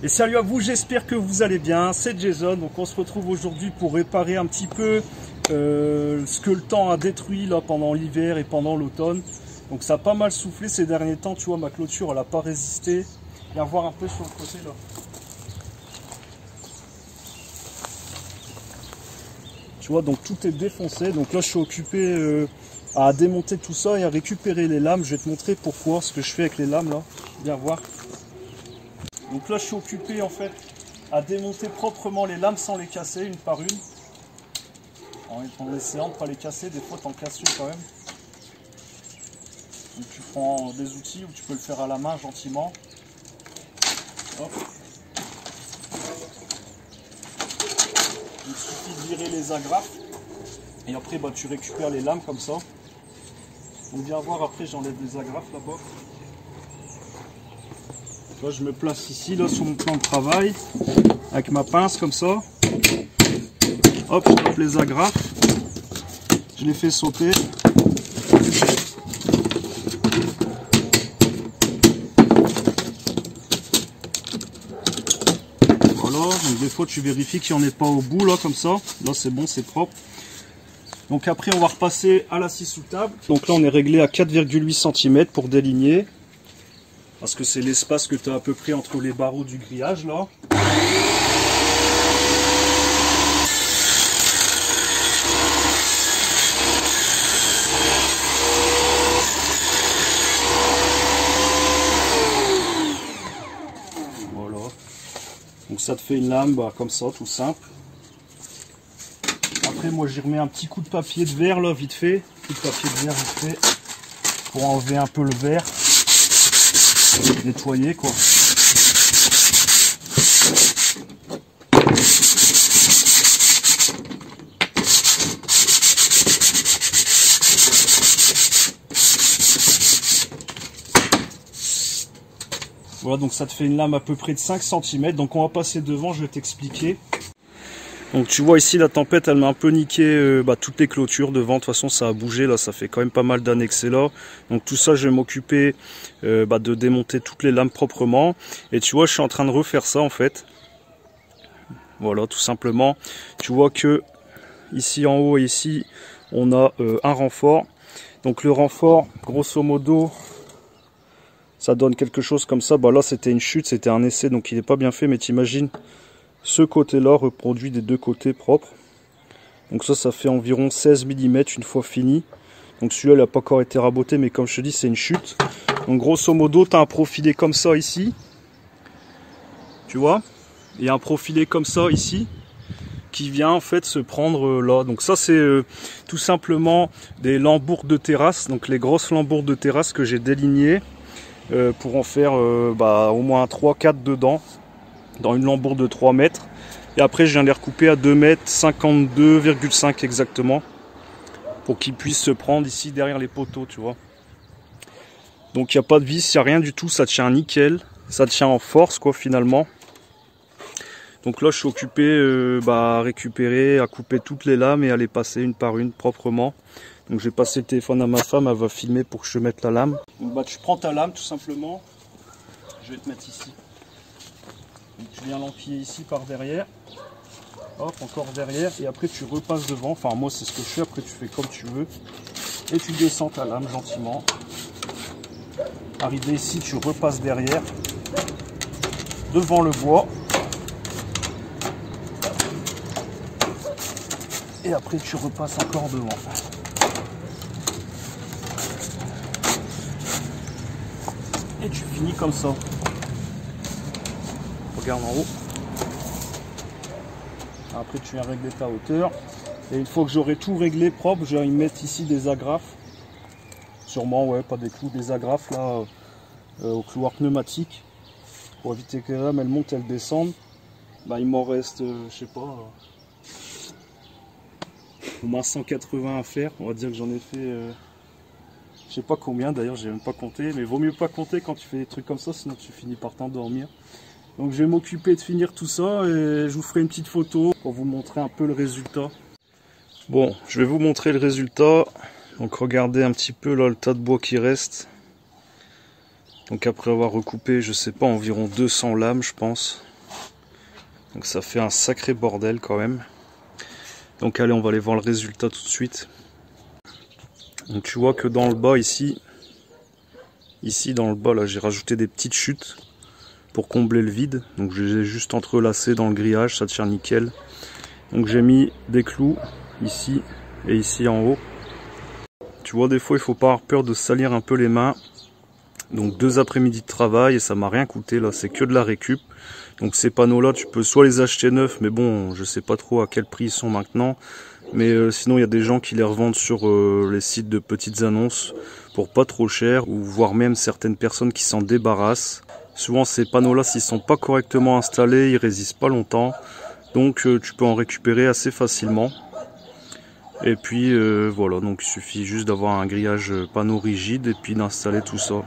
Et salut à vous, j'espère que vous allez bien, c'est Jason. Donc on se retrouve aujourd'hui pour réparer un petit peu ce que le temps a détruit là pendant l'hiver et pendant l'automne. Donc ça a pas mal soufflé ces derniers temps, tu vois, ma clôture elle n'a pas résisté. Viens voir un peu sur le côté là. Tu vois, donc tout est défoncé. Donc là je suis occupé à démonter tout ça et à récupérer les lames. Je vais te montrer pourquoi, ce que je fais avec les lames là. Viens voir. Donc là je suis occupé en fait à démonter proprement les lames sans les casser une par une. En essayant de ne pas les casser, des fois t'en casses une quand même. Donc tu prends des outils où tu peux le faire à la main gentiment. Hop. Il suffit de virer les agrafes. Et après bah, tu récupères les lames comme ça. Donc viens voir, après j'enlève les agrafes là-bas. Là, je me place ici là sur mon plan de travail avec ma pince comme ça. Hop, je tape les agrafes. Je les fais sauter. Voilà, donc des fois tu vérifies qu'il n'y en ait pas au bout là comme ça. Là c'est bon, c'est propre. Donc après on va repasser à la scie sous table. Donc là on est réglé à 4,8 cm pour déligner. Parce que c'est l'espace que tu as à peu près entre les barreaux du grillage là. Voilà. Donc ça te fait une lame bah, comme ça, tout simple. Après moi j'y remets un petit coup de papier de verre là, vite fait. Coup de papier de verre vite fait. Pour enlever un peu le verre. Nettoyer quoi. Voilà, donc ça te fait une lame à peu près de 5 cm. Donc on va passer devant, je vais t'expliquer. Donc tu vois ici la tempête elle m'a un peu niqué toutes les clôtures devant. De toute façon ça a bougé là, ça fait quand même pas mal d'années que c'est là. Donc tout ça je vais m'occuper de démonter toutes les lames proprement. Et tu vois je suis en train de refaire ça en fait. Voilà tout simplement. Tu vois que ici en haut et ici on a un renfort. Donc le renfort grosso modo ça donne quelque chose comme ça. Bah là c'était une chute, c'était un essai donc il n'est pas bien fait, mais t'imagines. Ce côté-là reproduit des deux côtés propres. Donc ça fait environ 16 mm une fois fini. Donc celui-là, il n'a pas encore été raboté, mais comme je te dis, c'est une chute. Donc grosso modo, tu as un profilé comme ça ici. Tu vois? Il y a un profilé comme ça ici, qui vient en fait se prendre là. Donc ça, c'est tout simplement des lambourdes de terrasse. Donc les grosses lambourdes de terrasse que j'ai délignées pour en faire au moins 3-4 dedans. Dans une lambourde de 3 mètres. Et après, je viens les recouper à 2 mètres 52,5 exactement. Pour qu'ils puissent se prendre ici derrière les poteaux, tu vois. Donc, il n'y a pas de vis, il n'y a rien du tout. Ça tient nickel. Ça tient en force, quoi, finalement. Donc là, je suis occupé à récupérer, à couper toutes les lames et à les passer une par une proprement. Donc, je vais passer le téléphone à ma femme. Elle va filmer pour que je mette la lame. Donc, tu prends ta lame, tout simplement. Je vais te mettre ici. Donc tu viens l'empiler ici par derrière, hop, encore derrière, et après tu repasses devant. Enfin moi c'est ce que je fais, après tu fais comme tu veux. Et tu descends ta lame gentiment. Arrivé ici, tu repasses derrière, devant le bois. Et après tu repasses encore devant. Et tu finis comme ça. Regarde en haut. Après tu viens régler ta hauteur. Et une fois que j'aurai tout réglé propre, je vais y mettre ici des agrafes. Sûrement, ouais, pas des clous, des agrafes là au clouard pneumatique. Pour éviter que les lames elles montent, elles descendent. Bah, il m'en reste, je sais pas, au moins 180 à faire. On va dire que j'en ai fait, je sais pas combien d'ailleurs, j'ai même pas compté. Mais vaut mieux pas compter quand tu fais des trucs comme ça, sinon tu finis par t'endormir. Donc je vais m'occuper de finir tout ça et je vous ferai une petite photo pour vous montrer un peu le résultat. Bon, je vais vous montrer le résultat. Donc regardez un petit peu là le tas de bois qui reste. Donc après avoir recoupé, je sais pas, environ 200 lames je pense. Donc ça fait un sacré bordel quand même. Donc allez, on va aller voir le résultat tout de suite. Donc tu vois que dans le bas ici dans le bas là, j'ai rajouté des petites chutes pour combler le vide. Donc j'ai juste entrelacé dans le grillage, ça tient nickel. Donc j'ai mis des clous ici et ici en haut. Tu vois, des fois il faut pas avoir peur de salir un peu les mains. Donc 2 après-midi de travail et ça m'a rien coûté là, c'est que de la récup. Donc ces panneaux là tu peux soit les acheter neufs, mais bon je sais pas trop à quel prix ils sont maintenant. Mais sinon il y a des gens qui les revendent sur les sites de petites annonces pour pas trop cher, ou voire même certaines personnes qui s'en débarrassent. Souvent ces panneaux là, s'ils sont pas correctement installés, ils résistent pas longtemps. Donc tu peux en récupérer assez facilement. Et puis voilà, donc il suffit juste d'avoir un grillage panneau rigide et puis d'installer tout ça.